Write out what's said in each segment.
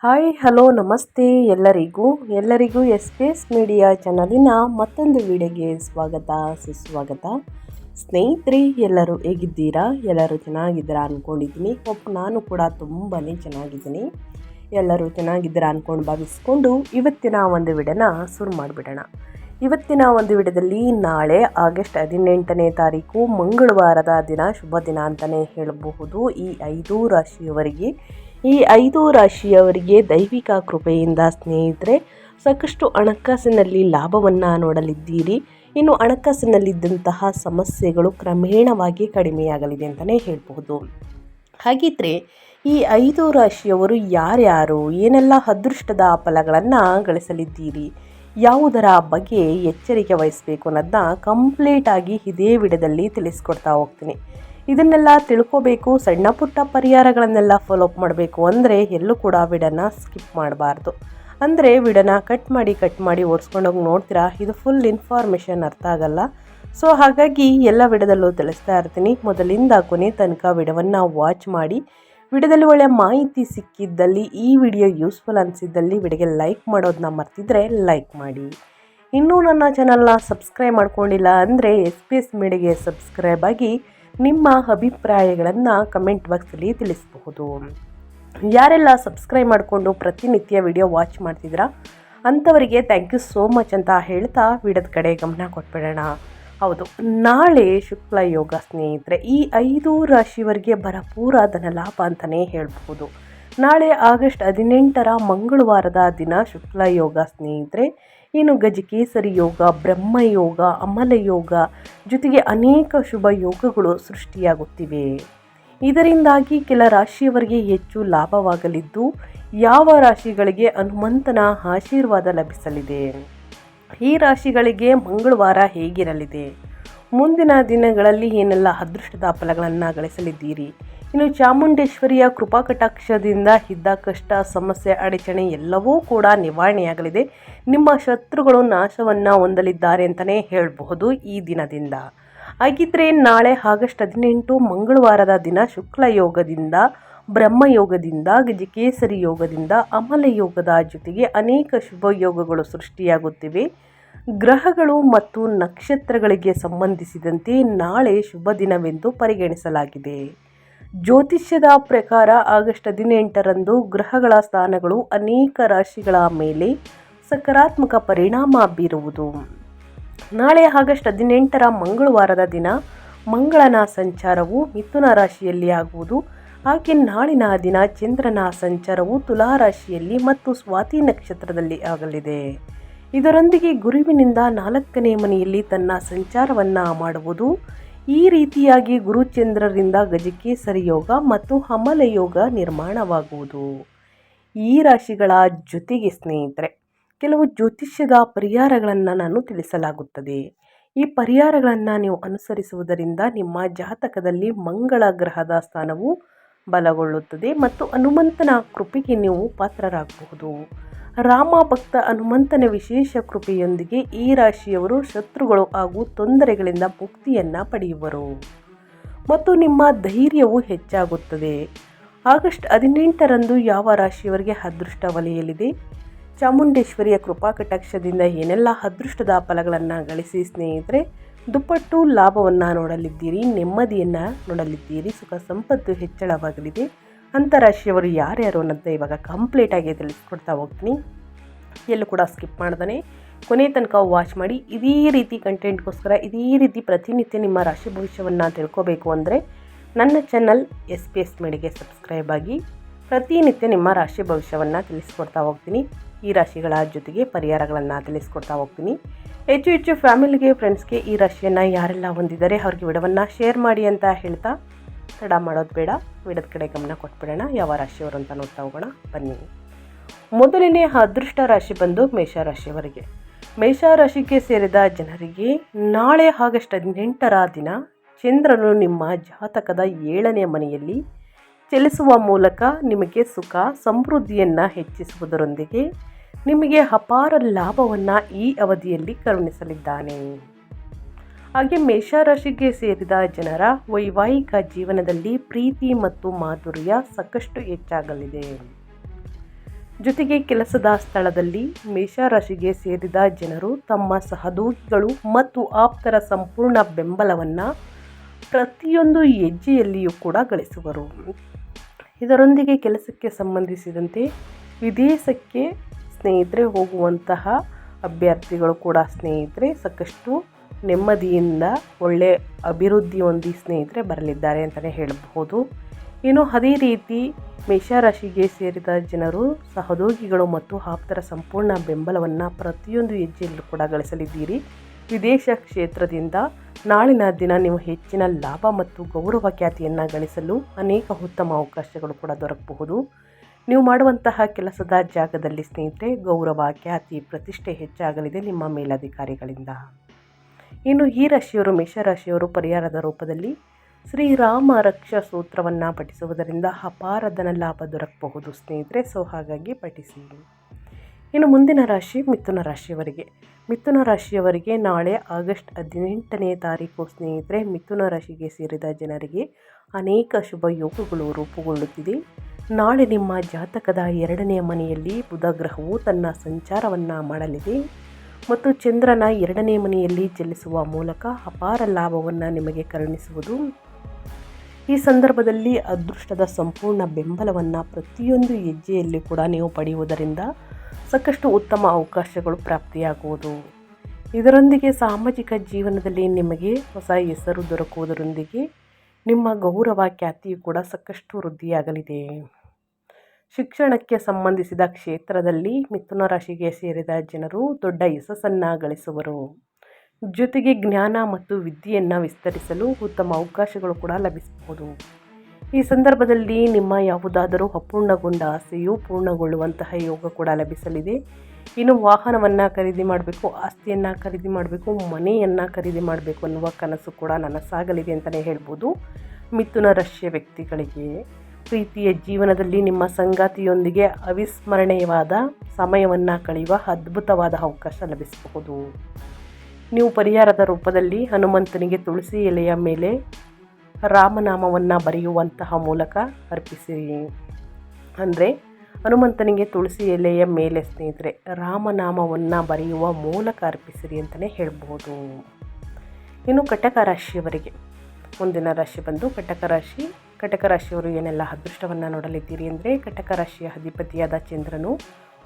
Hi hello ನಮಸ್ತೆ ಎಲ್ಲರಿಗೂ S P S media ಚಾನಲಿನ ಮತ್ತೊಂದು ವಿಡಿಯೋಗೆ ಸ್ವಾಗತ ಸುಸ್ವಾಗತ. ಸ್ನೇಹಿತರೆ, ಎಲ್ಲರೂ ಹೇಗಿದ್ದೀರಾ? ಎಲ್ಲರೂ ಚೆನ್ನಾಗಿದ್ದೀರಾ ಅಂದ್ಕೊಂಡಿದ್ದೀನಿ. ನಾನು ಕೂಡ ತುಂಬಾ ಚೆನ್ನಾಗಿದ್ದೀನಿ. ಎಲ್ಲರೂ ಚೆನ್ನಾಗಿದ್ದೀರಾ ಅಂದ್ಕೊಂಡು ಭಾವಿಸ್ಕೊಂಡು ಇವತ್ತಿನ ಒಂದು ವಿಡಿಯೋನ ಶುರು ಮಾಡಿಬಿಡೋಣ. ಇವತ್ತಿನ ಒಂದು ವಿಡಿಯೋದಲ್ಲಿ ನಾಳೆ ಆಗಸ್ಟ್ 18ನೇ ತಾರೀಕು ಮಂಗಳವಾರದ ದಿನ, ಶುಭ ದಿನ ಅಂತಲೇ ಹೇಳಬಹುದು. ಈ 5 ರಾಶಿಯವರಿಗೆ ದೈವಿಕ ಕೃಪೆಯಿಂದ ಸ್ನೇಹಿತರೆ ಸಾಕಷ್ಟು ಹಣಕಾಸಿನಲ್ಲಿ ಲಾಭವನ್ನು ನೋಡಲಿದ್ದೀರಿ. ಇನ್ನು ಹಣಕಾಸಿನಲ್ಲಿದ್ದಂತಹ ಸಮಸ್ಯೆಗಳು ಕ್ರಮೇಣವಾಗಿ ಕಡಿಮೆಯಾಗಲಿದೆ ಅಂತಲೇ ಹೇಳಬಹುದು. ಹಾಗಿದ್ರೆ ಈ 5 ರಾಶಿಯವರು ಯಾರ್ಯಾರು, ಏನೆಲ್ಲ ಅದೃಷ್ಟದ ಫಲಗಳನ್ನು ಗಳಿಸಲಿದ್ದೀರಿ, ಯಾವುದರ ಬಗ್ಗೆ ಎಚ್ಚರಿಕೆ ವಹಿಸಬೇಕು ಅನ್ನೋದನ್ನ ಕಂಪ್ಲೀಟಾಗಿ ಇದೇ ವಿಡಿಯೋದಲ್ಲಿ ತಿಳಿಸ್ಕೊಡ್ತಾ ಹೋಗ್ತೀನಿ. ಇದನ್ನೆಲ್ಲ ತಿಳ್ಕೋಬೇಕು, ಸಣ್ಣ ಪುಟ್ಟ ಪರಿಹಾರಗಳನ್ನೆಲ್ಲ ಫಾಲೋಅಪ್ ಮಾಡಬೇಕು ಅಂದರೆ ಎಲ್ಲೂ ಕೂಡ ವಿಡಿಯೋನ ಸ್ಕಿಪ್ ಮಾಡಬಾರ್ದು. ಅಂದರೆ ವಿಡಿಯೋನ ಕಟ್ ಮಾಡಿ ಓಡಿಸ್ಕೊಂಡೋಗಿ ನೋಡ್ತೀರಾ, ಇದು ಫುಲ್ ಇನ್ಫಾರ್ಮೇಷನ್ ಅರ್ಥ ಆಗಲ್ಲ. ಸೊ ಹಾಗಾಗಿ ಎಲ್ಲ ವಿಡಿಯೋದಲ್ಲೂ ತಿಳಿಸ್ತಾ ಇರ್ತೀನಿ. ಮೊದಲಿಂದ ಕೊನೆ ತನಕ ವಿಡಿಯೋವನ್ನು ವಾಚ್ ಮಾಡಿ. ವಿಡಿಯೋದಲ್ಲಿ ಒಳ್ಳೆಯ ಮಾಹಿತಿ ಸಿಕ್ಕಿದ್ದಲ್ಲಿ, ಈ ವಿಡಿಯೋ ಯೂಸ್ಫುಲ್ ಅನಿಸಿದ್ದಲ್ಲಿ ವಿಡಿಯೋಗೆ ಲೈಕ್ ಮಾಡೋದನ್ನ ಮರ್ತಿದ್ರೆ ಲೈಕ್ ಮಾಡಿ. ಇನ್ನೂ ನನ್ನ ಚಾನಲ್ನ ಸಬ್ಸ್ಕ್ರೈಬ್ ಮಾಡ್ಕೊಂಡಿಲ್ಲ ಅಂದರೆ SPS ಮೀಡಿಯಾಗೆ ಸಬ್ಸ್ಕ್ರೈಬ್ ಆಗಿ ನಿಮ್ಮ ಅಭಿಪ್ರಾಯಗಳನ್ನು ಕಮೆಂಟ್ ಬಾಕ್ಸಲ್ಲಿ ತಿಳಿಸಬಹುದು. ಯಾರೆಲ್ಲ ಸಬ್ಸ್ಕ್ರೈಬ್ ಮಾಡಿಕೊಂಡು ಪ್ರತಿನಿತ್ಯ ವಿಡಿಯೋ ವಾಚ್ ಮಾಡ್ತಿದ್ದೀರಾ ಅಂಥವರಿಗೆ ಥ್ಯಾಂಕ್ ಯು ಸೋ ಮಚ್ ಅಂತ ಹೇಳ್ತಾ ವಿಡಿಯೋದ ಕಡೆ ಗಮನ ಕೊಟ್ಬಿಡೋಣ. ಹೌದು, ನಾಳೆ ಶುಕ್ಲ ಯೋಗ ಸ್ನೇಹಿತರೆ. ಈ 5 ರಾಶಿಯವರಿಗೆ ಭರಪೂರ ಧನಲಾಭ ಅಂತಲೇ ಹೇಳ್ಬೋದು. ನಾಳೆ ಆಗಸ್ಟ್ 18ರ ಮಂಗಳವಾರದ ದಿನ ಶುಕ್ಲ ಯೋಗ ಸ್ನೇಹಿತರೆ. ಇನ್ನು ಗಜಕೇಸರಿ ಯೋಗ, ಬ್ರಹ್ಮಯೋಗ, ಅಮಲ ಯೋಗ ಜೊತೆಗೆ ಅನೇಕ ಶುಭ ಯೋಗಗಳು ಸೃಷ್ಟಿಯಾಗುತ್ತಿವೆ. ಇದರಿಂದಾಗಿ ಕೆಲ ರಾಶಿಯವರಿಗೆ ಹೆಚ್ಚು ಲಾಭವಾಗಲಿದ್ದು, ಯಾವ ರಾಶಿಗಳಿಗೆ ಹನುಮಂತನ ಆಶೀರ್ವಾದ ಲಭಿಸಲಿದೆ, ಈ ರಾಶಿಗಳಿಗೆ ಮಂಗಳವಾರ ಹೇಗಿರಲಿದೆ, ಮುಂದಿನ ದಿನಗಳಲ್ಲಿ ಏನೆಲ್ಲ ಅದೃಷ್ಟದ ಫಲಗಳನ್ನು ಗಳಿಸಲಿದ್ದೀರಿ, ಇನ್ನು ಚಾಮುಂಡೇಶ್ವರಿಯ ಕೃಪಾ ಕಟಾಕ್ಷದಿಂದ ಇದ್ದ ಕಷ್ಟ, ಸಮಸ್ಯೆ, ಅಡಚಣೆ ಎಲ್ಲವೂ ಕೂಡ ನಿವಾರಣೆಯಾಗಲಿದೆ. ನಿಮ್ಮ ಶತ್ರುಗಳು ನಾಶವನ್ನು ಹೊಂದಲಿದ್ದಾರೆ ಅಂತಲೇ ಹೇಳಬಹುದು ಈ ದಿನದಿಂದ. ಹಾಗಿದ್ರೆ ನಾಳೆ ಆಗಸ್ಟ್ 18 ಮಂಗಳವಾರದ ದಿನ ಶುಕ್ಲ ಯೋಗದಿಂದ, ಬ್ರಹ್ಮಯೋಗದಿಂದ, ಗಜಕೇಸರಿ ಯೋಗದಿಂದ, ಅಮಲ ಯೋಗದ ಜೊತೆಗೆ ಅನೇಕ ಶುಭ ಯೋಗಗಳು ಸೃಷ್ಟಿಯಾಗುತ್ತಿವೆ. ಗ್ರಹಗಳು ಮತ್ತು ನಕ್ಷತ್ರಗಳಿಗೆ ಸಂಬಂಧಿಸಿದಂತೆ ನಾಳೆ ಶುಭ ದಿನವೆಂದು ಪರಿಗಣಿಸಲಾಗಿದೆ. ಜ್ಯೋತಿಷ್ಯದ ಪ್ರಕಾರ ಆಗಸ್ಟ್ 18ರಂದು ಗ್ರಹಗಳ ಸ್ಥಾನಗಳು ಅನೇಕ ರಾಶಿಗಳ ಮೇಲೆ ಸಕಾರಾತ್ಮಕ ಪರಿಣಾಮ ಬೀರುವುದು. ನಾಳೆ ಆಗಸ್ಟ್ 18ರ ಮಂಗಳವಾರದ ದಿನ ಮಂಗಳನ ಸಂಚಾರವು ಮಿಥುನ ರಾಶಿಯಲ್ಲಿ ಆಗುವುದು. ಹಾಗೆ ನಾಳಿನ ದಿನ ಚಂದ್ರನ ಸಂಚಾರವು ತುಲಾ ರಾಶಿಯಲ್ಲಿ ಮತ್ತು ಸ್ವಾತಿ ನಕ್ಷತ್ರದಲ್ಲಿ ಆಗಲಿದೆ. ಇದರೊಂದಿಗೆ ಗುರುವಿನಿಂದ 4ನೇ ಮನೆಯಲ್ಲಿ ತನ್ನ ಸಂಚಾರವನ್ನು ಮಾಡುವುದು. ಈ ರೀತಿಯಾಗಿ ಗುರುಚಂದ್ರರಿಂದ ಗಜಕೇಸರಿ ಯೋಗ ಮತ್ತು ಅಮಲ ಯೋಗ ನಿರ್ಮಾಣವಾಗುವುದು. ಈ ರಾಶಿಗಳ ಜೊತೆಗೆ ಸ್ನೇಹಿತರೆ ಕೆಲವು ಜ್ಯೋತಿಷ್ಯದ ಪರಿಹಾರಗಳನ್ನು ನಾನು ತಿಳಿಸಲಾಗುತ್ತದೆ. ಈ ಪರಿಹಾರಗಳನ್ನು ನೀವು ಅನುಸರಿಸುವುದರಿಂದ ನಿಮ್ಮ ಜಾತಕದಲ್ಲಿ ಮಂಗಳ ಗ್ರಹದ ಸ್ಥಾನವು ಬಲಗೊಳ್ಳುತ್ತದೆ ಮತ್ತು ಹನುಮಂತನ ಕೃಪೆಗೆ ನೀವು ಪಾತ್ರರಾಗಬಹುದು. ರಾಮ ಭಕ್ತ ಹನುಮಂತನ ವಿಶೇಷ ಕೃಪೆಯೊಂದಿಗೆ ಈ ರಾಶಿಯವರು ಶತ್ರುಗಳು ಹಾಗೂ ತೊಂದರೆಗಳಿಂದ ಮುಕ್ತಿಯನ್ನು ಪಡೆಯುವರು ಮತ್ತು ನಿಮ್ಮ ಧೈರ್ಯವು ಹೆಚ್ಚಾಗುತ್ತದೆ. ಆಗಸ್ಟ್ 18ರಂದು ಯಾವ ರಾಶಿಯವರಿಗೆ ಅದೃಷ್ಟ ಒಲಿಯಲಿದೆ, ಚಾಮುಂಡೇಶ್ವರಿಯ ಕೃಪಾ ಕಟಾಕ್ಷದಿಂದ ಏನೆಲ್ಲ ಅದೃಷ್ಟದ ಫಲಗಳನ್ನು ಗಳಿಸಿ ಸ್ನೇಹಿತರೆ ದುಪ್ಪಟ್ಟು ಲಾಭವನ್ನು ನೋಡಲಿದ್ದೀರಿ, ನೆಮ್ಮದಿಯನ್ನು ನೋಡಲಿದ್ದೀರಿ, ಸುಖ ಸಂಪತ್ತು ಹೆಚ್ಚಳವಾಗಲಿದೆ. ಅಂತಾರಾಶಿಯವರು ಯಾರ್ಯಾರು ಅನ್ನೋದು ಇವಾಗ ಕಂಪ್ಲೀಟಾಗಿ ತಿಳಿಸ್ಕೊಡ್ತಾ ಹೋಗ್ತೀನಿ. ಎಲ್ಲೂ ಕೂಡ ಸ್ಕಿಪ್ ಮಾಡ್ದೇ ಕೊನೆ ತನಕ ವಾಚ್ ಮಾಡಿ. ಇದೇ ರೀತಿ ಕಂಟೆಂಟ್ಗೋಸ್ಕರ ಇದೇ ರೀತಿ ಪ್ರತಿನಿತ್ಯ ನಿಮ್ಮ ರಾಶಿ ಭವಿಷ್ಯವನ್ನು ತಿಳ್ಕೋಬೇಕು ಅಂದರೆ ನನ್ನ ಚಾನಲ್ SPS ಮೀಡಿಯಾಗೆ ಸಬ್ಸ್ಕ್ರೈಬ್ ಆಗಿ ಪ್ರತಿನಿತ್ಯ ನಿಮ್ಮ ರಾಶಿ ಭವಿಷ್ಯವನ್ನು ತಿಳಿಸ್ಕೊಡ್ತಾ ಹೋಗ್ತೀನಿ. ಈ ರಾಶಿಗಳ ಜೊತೆಗೆ ಪರಿಹಾರಗಳನ್ನು ತಿಳಿಸ್ಕೊಡ್ತಾ ಹೋಗ್ತೀನಿ. ಹೆಚ್ಚು ಫ್ಯಾಮಿಲಿಗೆ, ಫ್ರೆಂಡ್ಸ್ಗೆ ಈ ರಾಶಿಯನ್ನು ಯಾರೆಲ್ಲ ಹೊಂದಿದ್ದಾರೆ ಅವ್ರಿಗೆ ವಿಡಿಯೋವನ್ನು ಶೇರ್ ಮಾಡಿ ಅಂತ ಹೇಳ್ತಾ ತಡ ಮಾಡೋದು ಬೇಡ, ವಿಡಿಯೋದ ಕಡೆ ಗಮನ ಕೊಟ್ಬಿಡೋಣ. ಯಾವ ರಾಶಿಯವರು ಅಂತ ನೋಡ್ತಾ ಹೋಗೋಣ ಬನ್ನಿ. ಮೊದಲನೇ ಅದೃಷ್ಟ ರಾಶಿ ಬಂದು ಮೇಷರಾಶಿಯವರಿಗೆ. ಮೇಷರಾಶಿಗೆ ಸೇರಿದ ಜನರಿಗೆ ನಾಳೆ ಆಗಸ್ಟ್ 18ರ ದಿನ ಚಂದ್ರನು ನಿಮ್ಮ ಜಾತಕದ 7ನೇ ಮನೆಯಲ್ಲಿ ಚಲಿಸುವ ಮೂಲಕ ನಿಮಗೆ ಸುಖ ಸಮೃದ್ಧಿಯನ್ನು ಹೆಚ್ಚಿಸುವುದರೊಂದಿಗೆ ನಿಮಗೆ ಅಪಾರ ಲಾಭವನ್ನು ಈ ಅವಧಿಯಲ್ಲಿ ಕರುಣಿಸಲಿದ್ದಾನೆ. ಹಾಗೆ ಮೇಷರಾಶಿಗೆ ಸೇರಿದ ಜನರ ವೈವಾಹಿಕ ಜೀವನದಲ್ಲಿ ಪ್ರೀತಿ ಮತ್ತು ಮಾಧುರ್ಯ ಸಾಕಷ್ಟು ಹೆಚ್ಚಾಗಲಿದೆ. ಜೊತೆಗೆ ಕೆಲಸದ ಸ್ಥಳದಲ್ಲಿ ಮೇಷರಾಶಿಗೆ ಸೇರಿದ ಜನರು ತಮ್ಮ ಸಹೋದ್ಯೋಗಿಗಳು ಮತ್ತು ಆಪ್ತರ ಸಂಪೂರ್ಣ ಬೆಂಬಲವನ್ನು ಪ್ರತಿಯೊಂದು ಹೆಜ್ಜೆಯಲ್ಲಿಯೂ ಕೂಡ ಗಳಿಸುವರು. ಇದರೊಂದಿಗೆ ಕೆಲಸಕ್ಕೆ ಸಂಬಂಧಿಸಿದಂತೆ ವಿದೇಶಕ್ಕೆ ಸ್ನೇಹಿತರೆ ಹೋಗುವಂತಹ ಅಭ್ಯರ್ಥಿಗಳು ಕೂಡ ಸ್ನೇಹಿತರೆ ಸಾಕಷ್ಟು ನೆಮ್ಮದಿಯಿಂದ ಒಳ್ಳೆ ಅಭಿವೃದ್ಧಿ ಹೊಂದಿ ಸ್ನೇಹಿತರೆ ಬರಲಿದ್ದಾರೆ ಅಂತಲೇ ಹೇಳಬಹುದು. ಇನ್ನು ಅದೇ ರೀತಿ ಮೇಷರಾಶಿಗೆ ಸೇರಿದ ಜನರು ಸಹೋದ್ಯೋಗಿಗಳು ಮತ್ತು ಆಪ್ತರ ಸಂಪೂರ್ಣ ಬೆಂಬಲವನ್ನು ಪ್ರತಿಯೊಂದು ಹೆಜ್ಜೆಯಲ್ಲೂ ಕೂಡ ಗಳಿಸಲಿದ್ದೀರಿ. ವಿದೇಶ ಕ್ಷೇತ್ರದಿಂದ ನಾಳಿನ ದಿನ ನೀವು ಹೆಚ್ಚಿನ ಲಾಭ ಮತ್ತು ಗೌರವ ಖ್ಯಾತಿಯನ್ನು ಗಳಿಸಲು ಅನೇಕ ಉತ್ತಮ ಅವಕಾಶಗಳು ಕೂಡ ದೊರಕಬಹುದು. ನೀವು ಮಾಡುವಂತಹ ಕೆಲಸದ ಜಾಗದಲ್ಲಿ ಸ್ನೇಹಿತರೆ ಗೌರವ, ಖ್ಯಾತಿ, ಪ್ರತಿಷ್ಠೆ ಹೆಚ್ಚಾಗಲಿದೆ ನಿಮ್ಮ ಮೇಲಧಿಕಾರಿಗಳಿಂದ. ಇನ್ನು ಈ ರಾಶಿಯವರು ಮೇಷರಾಶಿಯವರು ಪರಿಹಾರದ ರೂಪದಲ್ಲಿ ಶ್ರೀರಾಮ ರಕ್ಷಾ ಸೂತ್ರವನ್ನು ಪಠಿಸುವುದರಿಂದ ಅಪಾರ ಧನ ಲಾಭ ದೊರಕಬಹುದು ಸ್ನೇಹಿತರೆ. ಸೊ ಹಾಗಾಗಿ ಪಠಿಸಿ. ಇನ್ನು ಮುಂದಿನ ರಾಶಿ ಮಿಥುನ ರಾಶಿಯವರಿಗೆ. ಮಿಥುನ ರಾಶಿಯವರಿಗೆ ನಾಳೆ ಆಗಸ್ಟ್ 18ನೇ ತಾರೀಕು ಸ್ನೇಹಿತರೆ ಮಿಥುನ ರಾಶಿಗೆ ಸೇರಿದ ಜನರಿಗೆ ಅನೇಕ ಶುಭ ಯೋಗಗಳು ರೂಪುಗೊಳ್ಳುತ್ತಿದೆ. ನಾಳೆ ನಿಮ್ಮ ಜಾತಕದ 2ನೇ ಮನೆಯಲ್ಲಿ ಬುಧ ಗ್ರಹವು ತನ್ನ ಸಂಚಾರವನ್ನು ಮಾಡಲಿದೆ ಮತ್ತು ಚಂದ್ರನ 2ನೇ ಮನೆಯಲ್ಲಿ ಚಲಿಸುವ ಮೂಲಕ ಅಪಾರ ಲಾಭವನ್ನು ನಿಮಗೆ ಕರುಣಿಸುವುದು. ಈ ಸಂದರ್ಭದಲ್ಲಿ ಅದೃಷ್ಟದ ಸಂಪೂರ್ಣ ಬೆಂಬಲವನ್ನು ಪ್ರತಿಯೊಂದು ಹೆಜ್ಜೆಯಲ್ಲಿ ಕೂಡ ನೀವು ಪಡೆಯುವುದರಿಂದ ಸಾಕಷ್ಟು ಉತ್ತಮ ಅವಕಾಶಗಳು ಪ್ರಾಪ್ತಿಯಾಗುವುದು. ಇದರೊಂದಿಗೆ ಸಾಮಾಜಿಕ ಜೀವನದಲ್ಲಿ ನಿಮಗೆ ಹೊಸ ಹೆಸರು ದೊರಕುವುದರೊಂದಿಗೆ ನಿಮ್ಮ ಗೌರವ ಖ್ಯಾತಿಯು ಕೂಡ ಸಾಕಷ್ಟು ವೃದ್ಧಿಯಾಗಲಿದೆ. ಶಿಕ್ಷಣಕ್ಕೆ ಸಂಬಂಧಿಸಿದ ಕ್ಷೇತ್ರದಲ್ಲಿ ಮಿಥುನ ರಾಶಿಗೆ ಸೇರಿದ ಜನರು ದೊಡ್ಡ ಯಶಸ್ಸನ್ನು ಗಳಿಸುವರು. ಜೊತೆಗೆ ಜ್ಞಾನ ಮತ್ತು ವಿದ್ಯೆಯನ್ನು ವಿಸ್ತರಿಸಲು ಉತ್ತಮ ಅವಕಾಶಗಳು ಕೂಡ ಲಭಿಸಬಹುದು. ಈ ಸಂದರ್ಭದಲ್ಲಿ ನಿಮ್ಮ ಯಾವುದಾದರೂ ಅಪೂರ್ಣಗೊಂಡ ಆಸೆಯು ಪೂರ್ಣಗೊಳ್ಳುವಂತಹ ಯೋಗ ಕೂಡ ಲಭಿಸಲಿದೆ. ಇನ್ನು ವಾಹನವನ್ನು ಖರೀದಿ ಮಾಡಬೇಕು, ಆಸ್ತಿಯನ್ನು ಖರೀದಿ ಮಾಡಬೇಕು, ಮನೆಯನ್ನು ಖರೀದಿ ಮಾಡಬೇಕು ಅನ್ನುವ ಕನಸು ಕೂಡ ನನಸಾಗಲಿದೆ ಅಂತಲೇ ಹೇಳ್ಬೋದು. ಮಿಥುನ ರಾಶಿಯ ವ್ಯಕ್ತಿಗಳಿಗೆ ಪ್ರೀತಿಯ ಜೀವನದಲ್ಲಿ ನಿಮ್ಮ ಸಂಗಾತಿಯೊಂದಿಗೆ ಅವಿಸ್ಮರಣೀಯವಾದ ಸಮಯವನ್ನು ಕಳೆಯುವ ಅದ್ಭುತವಾದ ಅವಕಾಶ ಲಭಿಸಬಹುದು. ನೀವು ಪರಿಹಾರದ ರೂಪದಲ್ಲಿ ಹನುಮಂತನಿಗೆ ತುಳಸಿ ಎಲೆಯ ಮೇಲೆ ರಾಮನಾಮವನ್ನು ಬರೆಯುವಂತಹ ಮೂಲಕ ಅರ್ಪಿಸಿರಿ. ಅಂದರೆ ಹನುಮಂತನಿಗೆ ತುಳಸಿ ಎಲೆಯ ಮೇಲೆ ಸ್ನೇಹಿತರೆ ರಾಮನಾಮವನ್ನು ಬರೆಯುವ ಮೂಲಕ ಅರ್ಪಿಸಿರಿ ಅಂತಲೇ ಹೇಳ್ಬೋದು. ಇನ್ನು ಕಟಕ ರಾಶಿಯವರಿಗೆ ಮುಂದಿನ ರಾಶಿ ಬಂದು ಕಟಕ ರಾಶಿ. ಕಟಕ ರಾಶಿಯವರು ಏನೆಲ್ಲ ಅದೃಷ್ಟವನ್ನು ನೋಡಲಿದ್ದೀರಿ ಅಂದರೆ ಕಟಕ ರಾಶಿಯ ಅಧಿಪತಿಯಾದ ಚಂದ್ರನು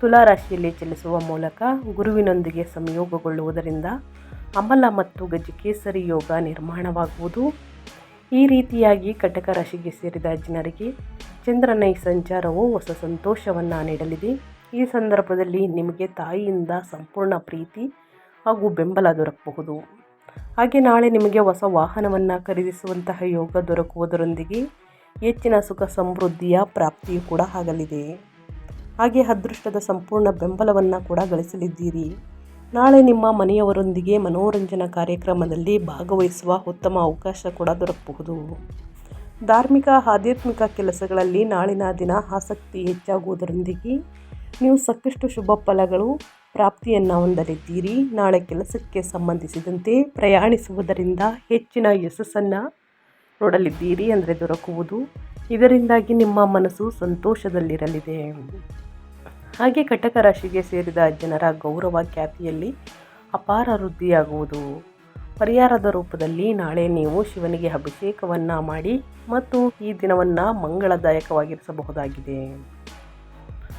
ತುಲಾ ರಾಶಿಯಲ್ಲಿ ಚಲಿಸುವ ಮೂಲಕ ಗುರುವಿನೊಂದಿಗೆ ಸಂಯೋಗಗೊಳ್ಳುವುದರಿಂದ ಅಮಲ ಮತ್ತು ಗಜಕೇಸರಿ ಯೋಗ ನಿರ್ಮಾಣವಾಗುವುದು. ಈ ರೀತಿಯಾಗಿ ಕಟಕ ರಾಶಿಗೆ ಸೇರಿದ ಜನರಿಗೆ ಚಂದ್ರನ ಈ ಸಂಚಾರವು ಹೊಸ ಸಂತೋಷವನ್ನು ನೀಡಲಿದೆ. ಈ ಸಂದರ್ಭದಲ್ಲಿ ನಿಮಗೆ ತಾಯಿಯಿಂದ ಸಂಪೂರ್ಣ ಪ್ರೀತಿ ಹಾಗೂ ಬೆಂಬಲ ದೊರಕಬಹುದು. ಹಾಗೆ ನಾಳೆ ನಿಮಗೆ ಹೊಸ ವಾಹನವನ್ನು ಖರೀದಿಸುವಂತಹ ಯೋಗ ದೊರಕುವುದರೊಂದಿಗೆ ಹೆಚ್ಚಿನ ಸುಖ ಸಮೃದ್ಧಿಯ ಪ್ರಾಪ್ತಿಯೂ ಕೂಡ ಆಗಲಿದೆ. ಹಾಗೆ ಅದೃಷ್ಟದ ಸಂಪೂರ್ಣ ಬೆಂಬಲವನ್ನು ಕೂಡ ಗಳಿಸಲಿದ್ದೀರಿ. ನಾಳೆ ನಿಮ್ಮ ಮನೆಯವರೊಂದಿಗೆ ಮನೋರಂಜನಾ ಕಾರ್ಯಕ್ರಮದಲ್ಲಿ ಭಾಗವಹಿಸುವ ಉತ್ತಮ ಅವಕಾಶ ಕೂಡ ದೊರಕಬಹುದು. ಧಾರ್ಮಿಕ ಆಧ್ಯಾತ್ಮಿಕ ಕೆಲಸಗಳಲ್ಲಿ ನಾಳಿನ ದಿನ ಆಸಕ್ತಿ ಹೆಚ್ಚಾಗುವುದರೊಂದಿಗೆ ನೀವು ಸಾಕಷ್ಟು ಶುಭ ಫಲಗಳು ಪ್ರಾಪ್ತಿಯನ್ನು ಹೊಂದಲಿದ್ದೀರಿ. ನಾಳೆ ಕೆಲಸಕ್ಕೆ ಸಂಬಂಧಿಸಿದಂತೆ ಪ್ರಯಾಣಿಸುವುದರಿಂದ ಹೆಚ್ಚಿನ ಯಶಸ್ಸನ್ನು ನೋಡಲಿದ್ದೀರಿ ಅಂದರೆ ದೊರಕುವುದು. ಇದರಿಂದಾಗಿ ನಿಮ್ಮ ಮನಸ್ಸು ಸಂತೋಷದಲ್ಲಿರಲಿದೆ. ಹಾಗೆ ಕಟಕ ರಾಶಿಗೆ ಸೇರಿದ ಜನರ ಗೌರವ ಖ್ಯಾತಿಯಲ್ಲಿ ಅಪಾರ ವೃದ್ಧಿಯಾಗುವುದು. ಪರಿಹಾರದ ರೂಪದಲ್ಲಿ ನಾಳೆ ನೀವು ಶಿವನಿಗೆ ಅಭಿಷೇಕವನ್ನು ಮಾಡಿ ಮತ್ತು ಈ ದಿನವನ್ನು ಮಂಗಳದಾಯಕವಾಗಿರಿಸಬಹುದಾಗಿದೆ.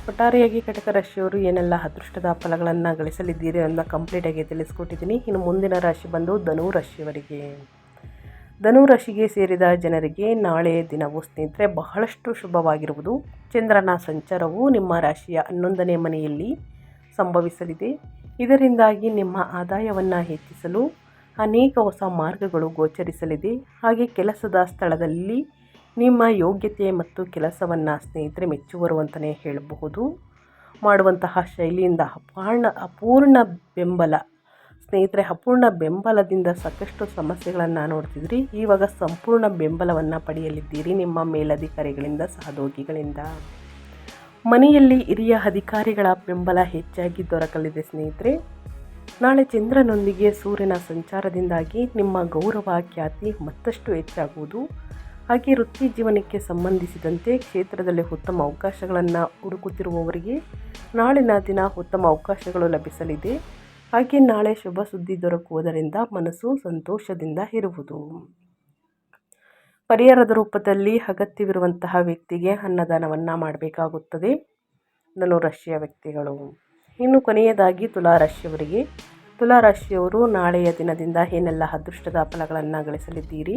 ಒಟ್ಟಾರೆಯಾಗಿ ಕಟಕ ರಾಶಿಯವರು ಏನೆಲ್ಲ ಅದೃಷ್ಟದ ಫಲಗಳನ್ನು ಗಳಿಸಲಿದ್ದೀರಿ ಅನ್ನೋ ಕಂಪ್ಲೀಟಾಗಿ ತಿಳಿಸ್ಕೊಟ್ಟಿದ್ದೀನಿ. ಇನ್ನು ಮುಂದಿನ ರಾಶಿ ಬಂದು ಧನು ರಾಶಿಯವರಿಗೆ. ಧನು ರಾಶಿಗೆ ಸೇರಿದ ಜನರಿಗೆ ನಾಳೆ ದಿನವೂ ಸ್ನೇಹಿತರೆ ಬಹಳಷ್ಟು ಶುಭವಾಗಿರುವುದು. ಚಂದ್ರನ ಸಂಚಾರವು ನಿಮ್ಮ ರಾಶಿಯ 11ನೇ ಮನೆಯಲ್ಲಿ ಸಂಭವಿಸಲಿದೆ. ಇದರಿಂದಾಗಿ ನಿಮ್ಮ ಆದಾಯವನ್ನು ಹೆಚ್ಚಿಸಲು ಅನೇಕ ಹೊಸ ಮಾರ್ಗಗಳು ಗೋಚರಿಸಲಿದೆ. ಹಾಗೆ ಕೆಲಸದ ಸ್ಥಳದಲ್ಲಿ ನಿಮ್ಮ ಯೋಗ್ಯತೆ ಮತ್ತು ಕೆಲಸವನ್ನು ಸ್ನೇಹಿತರೆ ಮೆಚ್ಚುವರು ಅಂತಲೇ ಹೇಳಬಹುದು. ಮಾಡುವಂತಹ ಶೈಲಿಯಿಂದ ಅಪೂರ್ಣ ಬೆಂಬಲ ಸ್ನೇಹಿತರೆ ಅಪೂರ್ಣ ಬೆಂಬಲದಿಂದ ಸಾಕಷ್ಟು ಸಮಸ್ಯೆಗಳನ್ನು ನೋಡ್ತಿದ್ರಿ. ಇವಾಗ ಸಂಪೂರ್ಣ ಬೆಂಬಲವನ್ನು ಪಡೆಯಲಿದ್ದೀರಿ ನಿಮ್ಮ ಮೇಲಧಿಕಾರಿಗಳಿಂದ, ಸಹೋದ್ಯೋಗಿಗಳಿಂದ. ಮನೆಯಲ್ಲಿ ಹಿರಿಯ ಅಧಿಕಾರಿಗಳ ಬೆಂಬಲ ಹೆಚ್ಚಾಗಿ ದೊರಕಲಿದೆ ಸ್ನೇಹಿತರೆ. ನಾಳೆ ಚಂದ್ರನೊಂದಿಗೆ ಸೂರ್ಯನ ಸಂಚಾರದಿಂದಾಗಿ ನಿಮ್ಮ ಗೌರವ ಖ್ಯಾತಿ ಮತ್ತಷ್ಟು ಹೆಚ್ಚಾಗುವುದು. ಹಾಗೆ ವೃತ್ತಿ ಜೀವನಕ್ಕೆ ಸಂಬಂಧಿಸಿದಂತೆ ಕ್ಷೇತ್ರದಲ್ಲಿ ಉತ್ತಮ ಅವಕಾಶಗಳನ್ನು ಹುಡುಕುತ್ತಿರುವವರಿಗೆ ನಾಳಿನ ದಿನ ಉತ್ತಮ ಅವಕಾಶಗಳು ಲಭಿಸಲಿದೆ. ಹಾಗೆ ನಾಳೆ ಶುಭ ಸುದ್ದಿ ದೊರಕುವುದರಿಂದ ಮನಸ್ಸು ಸಂತೋಷದಿಂದ ಇರುವುದು. ಪರಿಹಾರದ ರೂಪದಲ್ಲಿ ಅಗತ್ಯವಿರುವಂತಹ ವ್ಯಕ್ತಿಗೆ ಅನ್ನದಾನವನ್ನು ಮಾಡಬೇಕಾಗುತ್ತದೆ ಧನುರಾಶಿಯ ವ್ಯಕ್ತಿಗಳು. ಇನ್ನು ಕೊನೆಯದಾಗಿ ತುಲಾರಾಶಿಯವರಿಗೆ, ತುಲಾರಾಶಿಯವರು ನಾಳೆಯ ದಿನದಿಂದ ಏನೆಲ್ಲ ಅದೃಷ್ಟದ ಫಲಗಳನ್ನು ಗಳಿಸಲಿದ್ದೀರಿ,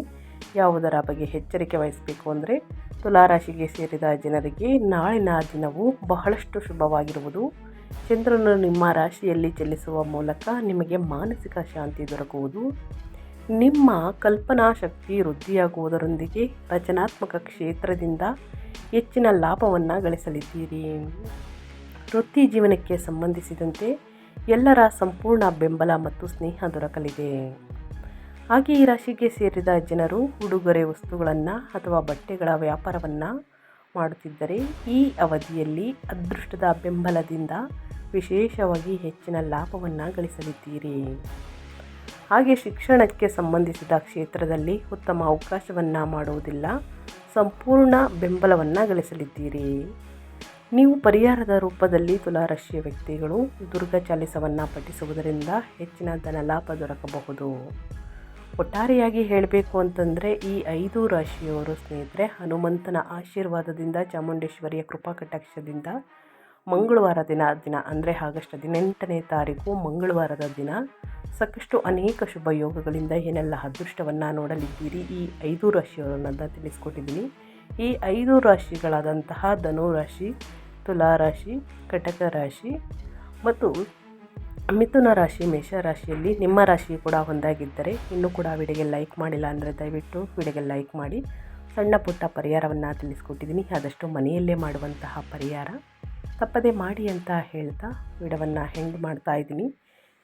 ಯಾವುದರ ಬಗ್ಗೆ ಎಚ್ಚರಿಕೆ ವಹಿಸಬೇಕು ಅಂದರೆ, ತುಲಾರಾಶಿಗೆ ಸೇರಿದ ಜನರಿಗೆ ನಾಳಿನ ದಿನವು ಬಹಳಷ್ಟು ಶುಭವಾಗಿರುವುದು. ಚಂದ್ರನು ನಿಮ್ಮ ರಾಶಿಯಲ್ಲಿ ಚಲಿಸುವ ಮೂಲಕ ನಿಮಗೆ ಮಾನಸಿಕ ಶಾಂತಿ ದೊರಕುವುದು. ನಿಮ್ಮ ಕಲ್ಪನಾ ಶಕ್ತಿ ವೃದ್ಧಿಯಾಗುವುದರೊಂದಿಗೆ ರಚನಾತ್ಮಕ ಕ್ಷೇತ್ರದಿಂದ ಹೆಚ್ಚಿನ ಲಾಭವನ್ನು ಗಳಿಸಲಿದ್ದೀರಿ. ವೃತ್ತಿ ಜೀವನಕ್ಕೆ ಸಂಬಂಧಿಸಿದಂತೆ ಎಲ್ಲರ ಸಂಪೂರ್ಣ ಬೆಂಬಲ ಮತ್ತು ಸ್ನೇಹ ದೊರಕಲಿದೆ. ಹಾಗೆ ಈ ರಾಶಿಗೆ ಸೇರಿದ ಜನರು ಉಡುಗೊರೆ ವಸ್ತುಗಳನ್ನು ಅಥವಾ ಬಟ್ಟೆಗಳ ವ್ಯಾಪಾರವನ್ನು ಮಾಡುತ್ತಿದ್ದರೆ ಈ ಅವಧಿಯಲ್ಲಿ ಅದೃಷ್ಟದ ಬೆಂಬಲದಿಂದ ವಿಶೇಷವಾಗಿ ಹೆಚ್ಚಿನ ಲಾಭವನ್ನು ಗಳಿಸಲಿದ್ದೀರಿ. ಹಾಗೆ ಶಿಕ್ಷಣಕ್ಕೆ ಸಂಬಂಧಿಸಿದ ಕ್ಷೇತ್ರದಲ್ಲಿ ಉತ್ತಮ ಅವಕಾಶವನ್ನು ಮಾಡುವುದಿಲ್ಲ, ಸಂಪೂರ್ಣ ಬೆಂಬಲವನ್ನು ಗಳಿಸಲಿದ್ದೀರಿ. ನೀವು ಪರಿಹಾರದ ರೂಪದಲ್ಲಿ ತುಲಾರಾಶಿಯ ವ್ಯಕ್ತಿಗಳು ದುರ್ಗಾ ಚಾಲಿಸವನ್ನು ಪಠಿಸುವುದರಿಂದ ಹೆಚ್ಚಿನ ಧನಲಾಭ ದೊರಕಬಹುದು. ಒಟ್ಟಾರೆಯಾಗಿ ಹೇಳಬೇಕು ಅಂತಂದರೆ ಈ 5 ರಾಶಿಯವರು ಸ್ನೇಹಿತರೆ ಹನುಮಂತನ ಆಶೀರ್ವಾದದಿಂದ, ಚಾಮುಂಡೇಶ್ವರಿಯ ಕೃಪಾ ಕಟಾಕ್ಷದಿಂದ ಮಂಗಳವಾರ ದಿನ ಅಂದರೆ ಆಗಸ್ಟ್ 18ನೇ ತಾರೀಕು ಮಂಗಳವಾರದ ದಿನ ಸಾಕಷ್ಟು ಅನೇಕ ಶುಭ ಯೋಗಗಳಿಂದ ಏನೆಲ್ಲ ಅದೃಷ್ಟವನ್ನು ನೋಡಲಿದ್ದೀರಿ ಈ 5 ರಾಶಿಯವರನ್ನ ತಿಳಿಸ್ಕೊಟ್ಟಿದ್ದೀನಿ. ಈ 5 ರಾಶಿಗಳಾದಂತಹ ಧನುರಾಶಿ, ತುಲಾರಾಶಿ, ಕಟಕ ರಾಶಿ ಮತ್ತು ಮಿಥುನ ರಾಶಿ, ಮೇಷರಾಶಿಯಲ್ಲಿ ನಿಮ್ಮ ರಾಶಿ ಕೂಡ ಒಂದಾಗಿದ್ದರೆ ಇನ್ನೂ ಕೂಡ ವಿಡಿಯೋಗೆ ಲೈಕ್ ಮಾಡಿಲ್ಲ ಅಂದರೆ ದಯವಿಟ್ಟು ವಿಡಿಯೋಗೆ ಲೈಕ್ ಮಾಡಿ. ಸಣ್ಣ ಪುಟ್ಟ ಪರಿಹಾರವನ್ನು ತಿಳಿಸ್ಕೊಟ್ಟಿದ್ದೀನಿ, ಆದಷ್ಟು ಮನೆಯಲ್ಲೇ ಮಾಡುವಂತಹ ಪರಿಹಾರ ತಪ್ಪದೇ ಮಾಡಿ ಅಂತ ಹೇಳ್ತಾ ವಿಡಿಯೋವನ್ನು ಎಂಡ್ ಮಾಡ್ತಾ ಇದ್ದೀನಿ.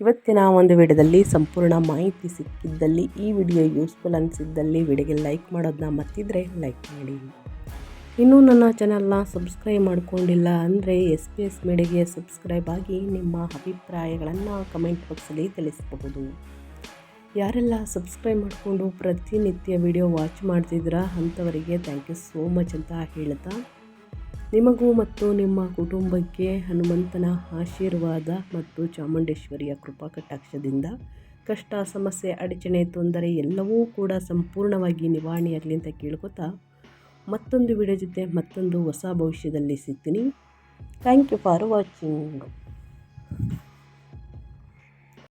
ಇವತ್ತಿನ ಒಂದು ವಿಡಿಯೋದಲ್ಲಿ ಸಂಪೂರ್ಣ ಮಾಹಿತಿ ಸಿಕ್ಕಿದ್ದಲ್ಲಿ, ಈ ವಿಡಿಯೋ ಯೂಸ್ಫುಲ್ ಅನಿಸಿದ್ದಲ್ಲಿ ವಿಡಿಯೋಗೆ ಲೈಕ್ ಮಾಡೋದನ್ನ ಮರ್ತಿದ್ರೆ ಲೈಕ್ ಮಾಡಿ. ಇನ್ನೂ ನನ್ನ ಚಾನಲ್ನ ಸಬ್ಸ್ಕ್ರೈಬ್ ಮಾಡ್ಕೊಂಡಿಲ್ಲ ಅಂದರೆ SPS ಮೀಡಿಯಾಗೆ ಸಬ್ಸ್ಕ್ರೈಬ್ ಆಗಿ ನಿಮ್ಮ ಅಭಿಪ್ರಾಯಗಳನ್ನು ಕಮೆಂಟ್ ಬಾಕ್ಸಲ್ಲಿ ತಿಳಿಸಬಹುದು. ಯಾರೆಲ್ಲ ಸಬ್ಸ್ಕ್ರೈಬ್ ಮಾಡಿಕೊಂಡು ಪ್ರತಿನಿತ್ಯ ವಿಡಿಯೋ ವಾಚ್ ಮಾಡ್ತಿದ್ದೀರಾ ಅಂಥವರಿಗೆ ಥ್ಯಾಂಕ್ ಯು ಸೋ ಮಚ್ ಅಂತ ಹೇಳ್ತಾ, ನಿಮಗೂ ಮತ್ತು ನಿಮ್ಮ ಕುಟುಂಬಕ್ಕೆ ಹನುಮಂತನ ಆಶೀರ್ವಾದ ಮತ್ತು ಚಾಮುಂಡೇಶ್ವರಿಯ ಕೃಪಾ ಕಟಾಕ್ಷದಿಂದ ಕಷ್ಟ, ಸಮಸ್ಯೆ, ಅಡಚಣೆ, ತೊಂದರೆ ಎಲ್ಲವೂ ಕೂಡ ಸಂಪೂರ್ಣವಾಗಿ ನಿವಾರಣೆಯಾಗಲಿ ಅಂತ ಕೇಳ್ಕೊತಾ ಮತ್ತೊಂದು ವಿಡಿಯೋ ಜೊತೆ ಮತ್ತೊಂದು ಹೊಸ ಭವಿಷ್ಯದಲ್ಲಿ ಸಿಗ್ತೀನಿ. Thank you for watching.